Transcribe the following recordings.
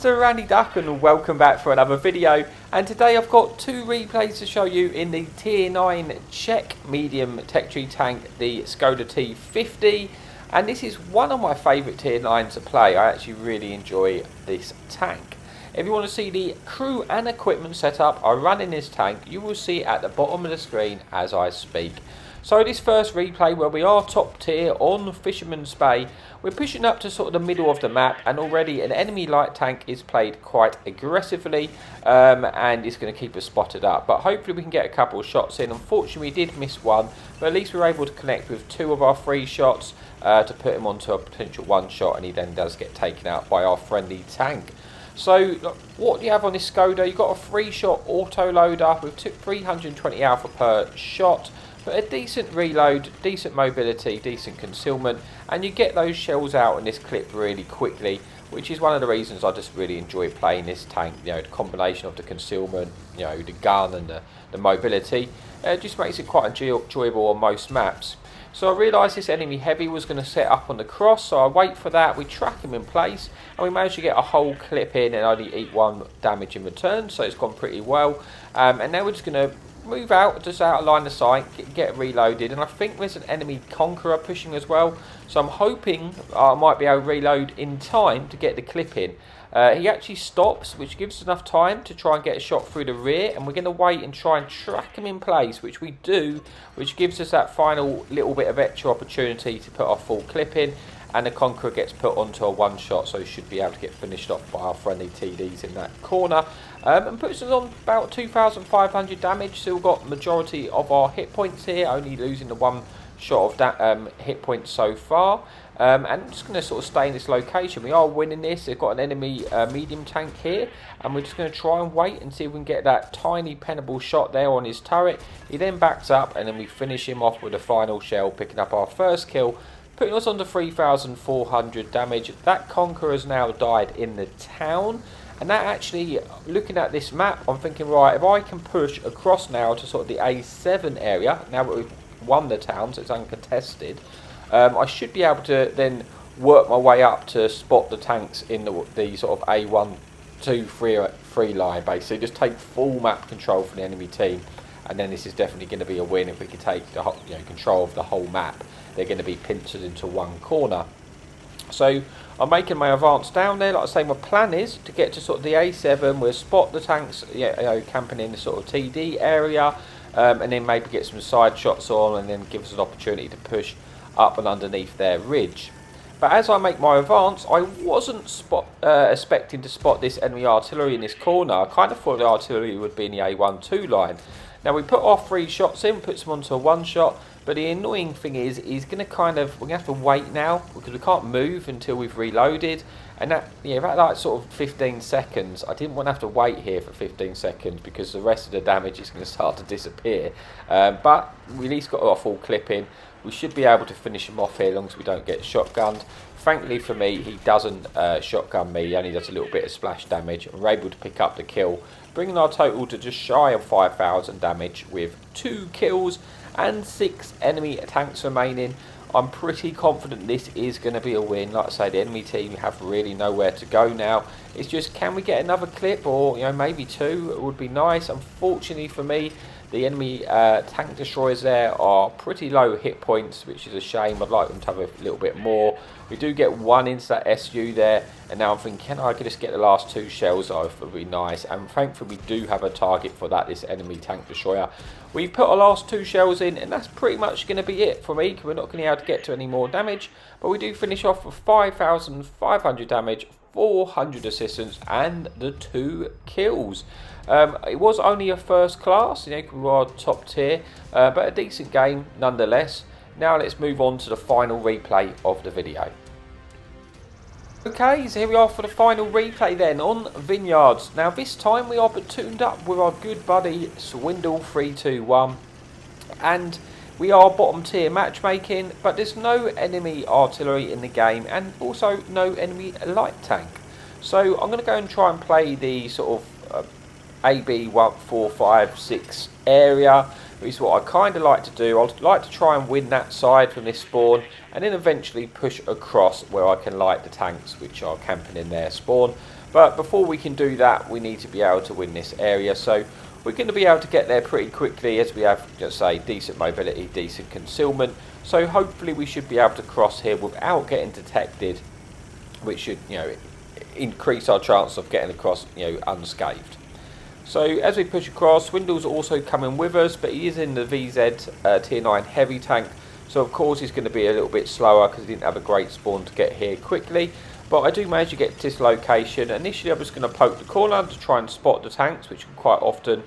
Mr. Randy Duck, and welcome back for another video. And today I've got two replays to show you in the Tier 9 Czech Medium tech tree tank, the Skoda T50. And this is one of my favourite Tier 9s to play. I actually really enjoy this tank. If you want to see the crew and equipment setup I run in this tank, you will see it at the bottom of the screen as I speak. So this first replay, where we are top tier on Fisherman's Bay, we're pushing up to sort of the middle of the map, and already an enemy light tank is played quite aggressively, and it's going to keep us spotted up. But hopefully we can get a couple of shots in. Unfortunately we did miss one, but at least we were able to connect with two of our three shots to put him onto a potential one shot, and he then does get taken out by our friendly tank. So what do you have on this Skoda? You've got a 3-shot auto loader with 320 alpha per shot, but a decent reload, decent mobility, decent concealment, and you get those shells out in this clip really quickly, which is one of the reasons I just really enjoy playing this tank. You know, the combination of the concealment, you know, the gun and the mobility, just makes it quite enjoyable on most maps. So I realised this enemy heavy was going to set up on the cross, so I wait for that, we track him in place, and we managed to get a whole clip in and only eat 1 damage in return, so it's gone pretty well. And now we're just going to move out, just out of line of sight, get reloaded, and I think there's an enemy Conqueror pushing as well, so I'm hoping I might be able to reload in time to get the clip in. He actually stops, which gives us enough time to try and get a shot through the rear, and we're going to wait and try and track him in place, which we do, which gives us that final little bit of extra opportunity to put our full clip in, and the Conqueror gets put onto a one shot, so he should be able to get finished off by our friendly TDs in that corner, and puts us on about 2,500 damage. Still got majority of our hit points here, only losing the 1 shot of that hit points so far. And I'm just going to sort of stay in this location. We are winning this. They've got an enemy medium tank here, and we're just going to try and wait and see if we can get that tiny pennable shot there on his turret. He then backs up, and then we finish him off with a final shell, picking up our first kill, putting us on to 3,400 damage. That Conqueror has now died in the town, and that actually, looking at this map, I'm thinking, right, if I can push across now to sort of the A7 area, now that we've won the town, so it's uncontested, I should be able to then work my way up to spot the tanks in the sort of A1, 2, 3 line, basically. Just take full map control for the enemy team, and then this is definitely going to be a win if we can take the whole, control of the whole map. They're going to be pincered into one corner. So I'm making my advance down there. Like I say, my plan is to get to sort of the A7. We'll spot the tanks, camping in the sort of TD area, and then maybe get some side shots on, and then give us an opportunity to push up and underneath their ridge. But as I make my advance, I wasn't expecting to spot this enemy artillery in this corner. I kind of thought the artillery would be in the A1-2 line. Now we put our 3 shots in, puts them onto a 1 shot, but the annoying thing is he's going to we're going to have to wait now, because we can't move until we've reloaded. And that, about like sort of 15 seconds, I didn't want to have to wait here for 15 seconds, because the rest of the damage is going to start to disappear. But we at least got our full clip in. We should be able to finish him off here as long as we don't get shotgunned. Thankfully for me, he doesn't shotgun me. He only does a little bit of splash damage. We're able to pick up the kill, bringing our total to just shy of 5,000 damage with 2 kills and 6 enemy tanks remaining. I'm pretty confident this is going to be a win. Like I say, the enemy team have really nowhere to go now. It's just, can we get another clip, or maybe 2? It would be nice. Unfortunately for me, the enemy tank destroyers there are pretty low hit points, which is a shame. I'd like them to have a little bit more. We do get 1 into that SU there, and now I'm thinking, can I just get the last 2 shells off? Would be nice. And thankfully we do have a target for that, this enemy tank destroyer. We've put our last 2 shells in, and that's pretty much going to be it for me. We're not going to be able to get to any more damage, but we do finish off with 5,500 damage, 400 assistance, and the 2 kills. It was only a first class, we are top tier, but a decent game nonetheless. Now let's move on to the final replay of the video. Okay, so here we are for the final replay then on Vineyards. Now this time we are tuned up with our good buddy Swindle 321, and we are bottom tier matchmaking, but there's no enemy artillery in the game, and also no enemy light tank. So I'm going to go and try and play the sort of AB 1, 4, 5, 6 area, which is what I kind of like to do. I'd like to try and win that side from this spawn, and then eventually push across where I can light the tanks which are camping in their spawn. But before we can do that, we need to be able to win this area. So we're going to be able to get there pretty quickly, as we have, let's say, decent mobility, decent concealment. So hopefully we should be able to cross here without getting detected, which should, increase our chance of getting across, unscathed. So as we push across, Swindle's also coming with us, but he is in the VZ Tier 9 heavy tank. So of course he's going to be a little bit slower because he didn't have a great spawn to get here quickly. But I do manage to get to this location. Initially, I'm just going to poke the corner to try and spot the tanks, which can quite often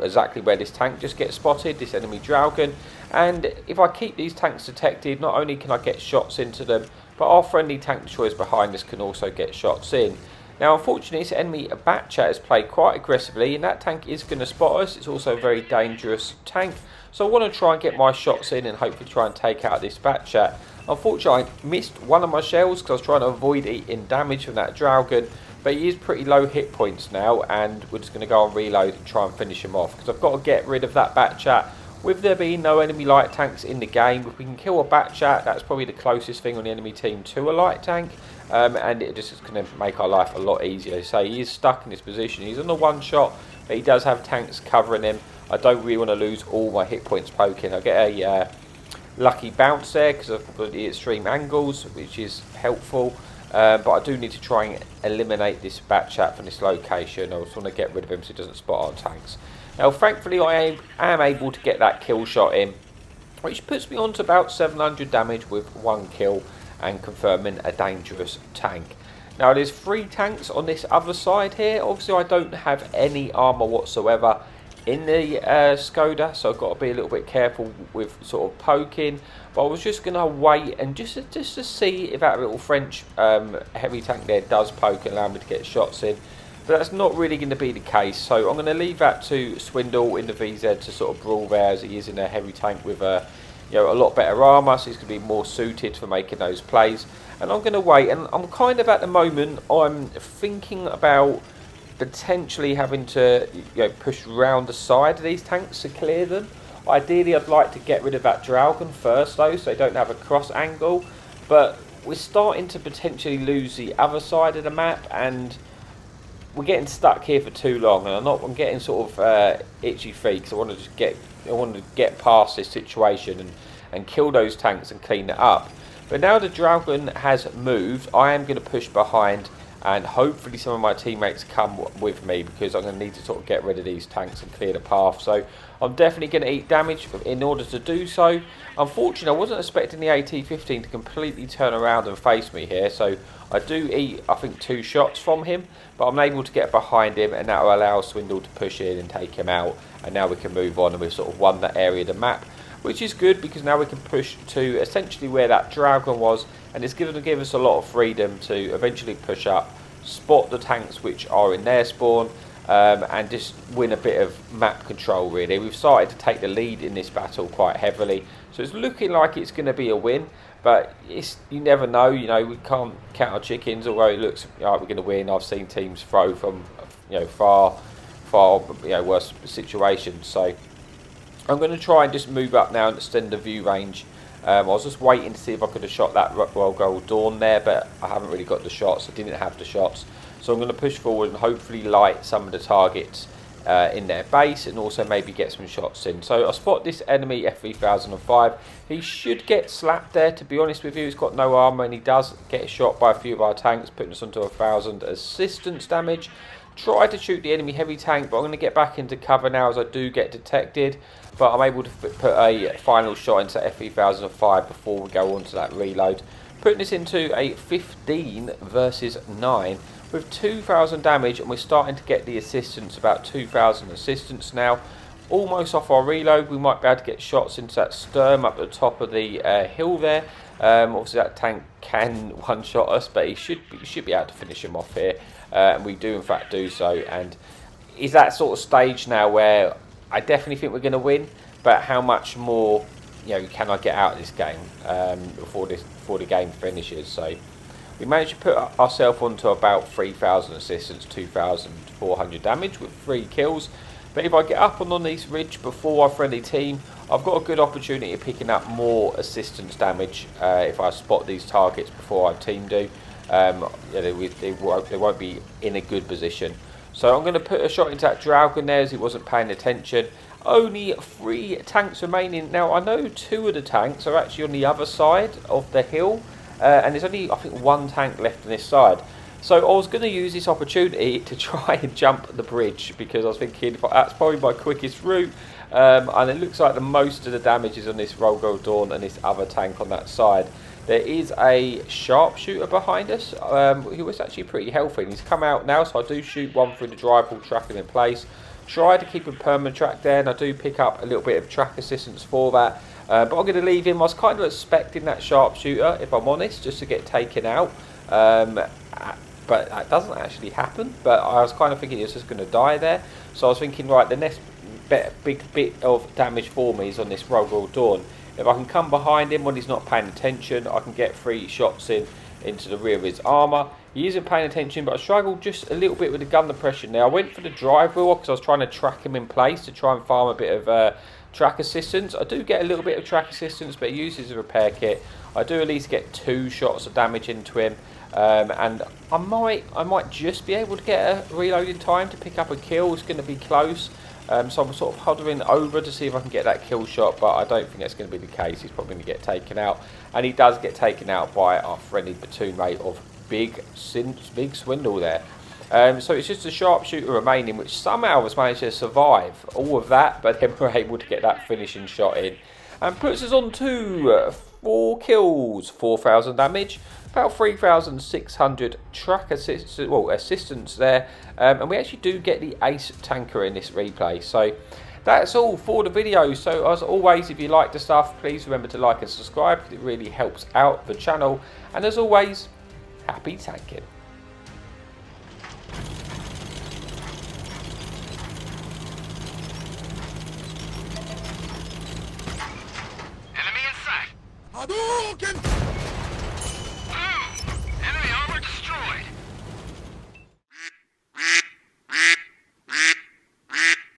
exactly where this tank just gets spotted, this enemy Dragon. And if I keep these tanks detected, not only can I get shots into them, but our friendly tank destroyers behind us can also get shots in. Now, unfortunately, this enemy Batchat has played quite aggressively, and that tank is going to spot us. It's also a very dangerous tank. So I want to try and get my shots in and hopefully try and take out this Batchat. Unfortunately, I missed one of my shells because I was trying to avoid eating damage from that Dragon. But he is pretty low hit points now, and we're just going to go on reload and try and finish him off. Because I've got to get rid of that Batchat. With there being no enemy light tanks in the game, if we can kill a Batchat, that's probably the closest thing on the enemy team to a light tank. And it just is going to make our life a lot easier. So he is stuck in this position. He's on the one shot, but he does have tanks covering him. I don't really want to lose all my hit points poking. I get a lucky bounce there because of the extreme angles, which is helpful. But I do need to try and eliminate this Batchat from this location. I just want to get rid of him so he doesn't spot our tanks. Now, thankfully, I am able to get that kill shot in, which puts me on to about 700 damage with one kill and confirming a dangerous tank. Now, there's 3 tanks on this other side here. Obviously, I don't have any armour whatsoever in the Skoda, so I've got to be a little bit careful with sort of poking. But I was just going to wait and just to see if that little French heavy tank there does poke and allow me to get shots in. But that's not really going to be the case, so I'm going to leave that to Swindle in the VZ to sort of brawl there, as he is in a heavy tank with a lot better armour, so he's going to be more suited for making those plays. And I'm going to wait, and I'm kind of at the moment, I'm thinking about potentially having to push around the side of these tanks to clear them. Ideally, I'd like to get rid of that Dragon first though, so they don't have a cross angle. But we're starting to potentially lose the other side of the map, and we're getting stuck here for too long. And I'm getting sort of itchy feet because I want to get past this situation and kill those tanks and clean it up. But now the Dragon has moved, I am going to push behind, and hopefully some of my teammates come with me, because I'm going to need to sort of get rid of these tanks and clear the path. So I'm definitely going to eat damage in order to do so. Unfortunately, I wasn't expecting the AT-15 to completely turn around and face me here. So I do eat, I think, 2 shots from him, but I'm able to get behind him, and that will allow Swindle to push in and take him out. And now we can move on, and we've sort of won that area of the map, which is good because now we can push to essentially where that Dragon was, and it's going to give us a lot of freedom to eventually push up, spot the tanks which are in their spawn, and just win a bit of map control really. We've started to take the lead in this battle quite heavily, so it's looking like it's going to be a win, but you never know, we can't count our chickens. Although it looks like we're going to win, I've seen teams throw from far worse situations. So I'm going to try and just move up now and extend the view range. I was just waiting to see if I could have shot that Royal Gold Dawn there, but I haven't really got the shots. I didn't have the shots. So I'm going to push forward and hopefully light some of the targets in their base, and also maybe get some shots in. So I spot this enemy F3005. He should get slapped there, to be honest with you. He's got no armour, and he does get shot by a few of our tanks, putting us onto 1,000 assistance damage. Try to shoot the enemy heavy tank, but I'm going to get back into cover now as I do get detected. But I'm able to put a final shot into F3005 before we go on to that reload. Putting this into a 15 versus 9 with 2,000 damage, and we're starting to get the assistance, about 2,000 assistance now. Almost off our reload, we might be able to get shots into that Sturm up the top of the hill there. Obviously that tank can one-shot us, but he should be able to finish him off here. And we do in fact do so, and is that sort of stage now where I definitely think we're going to win, but how much more can I get out of this game before the game finishes? So we managed to put ourselves onto about 3,000 assistance, 2,400 damage with 3 kills. But if I get up on this ridge before our friendly team, I've got a good opportunity of picking up more assistance damage if I spot these targets before our team do. they won't be in a good position. So I'm going to put a shot into that Dragon there as he wasn't paying attention. Only 3 tanks remaining. Now I know 2 of the tanks are actually on the other side of the hill, and there's only I think 1 tank left on this side. So I was going to use this opportunity to try and jump the bridge, because I was thinking that's probably my quickest route, and it looks like the most of the damage is on this Rogo Dawn and this other tank on that side. There is a sharpshooter behind us, who was actually pretty healthy, and he's come out now, so I do shoot one through the drive wall, track him in place. Try to keep a permanent track there, and I do pick up a little bit of track assistance for that. But I'm going to leave him. I was kind of expecting that sharpshooter, if I'm honest, just to get taken out. But that doesn't actually happen. But I was kind of thinking he was just going to die there. So I was thinking, right, the next big bit of damage for me is on this Rogo Dawn. If I can come behind him when he's not paying attention, I can get 3 shots into the rear of his armour. He isn't paying attention, but I struggled just a little bit with the gun depression. Now I went for the drive wheel because I was trying to track him in place to try and farm a bit of track assistance. I do get a little bit of track assistance, but he uses a repair kit. I do at least get 2 shots of damage into him, and I might just be able to get a reloading time to pick up a kill. It's going to be close. So I'm sort of hovering over to see if I can get that kill shot, but I don't think that's going to be the case. He's probably going to get taken out, and he does get taken out by our friendly platoon mate of Big Swindle there. So it's just a sharpshooter remaining, which somehow has managed to survive all of that, but then we're able to get that finishing shot in, and puts us on to 4 kills, 4,000 damage, about 3,600 track assistance there, and we actually do get the ace tanker in this replay. So that's all for the video. So as always, if you like the stuff, please remember to like and subscribe, because it really helps out the channel. And as always, happy tanking. Enemy in sight! Hadouken!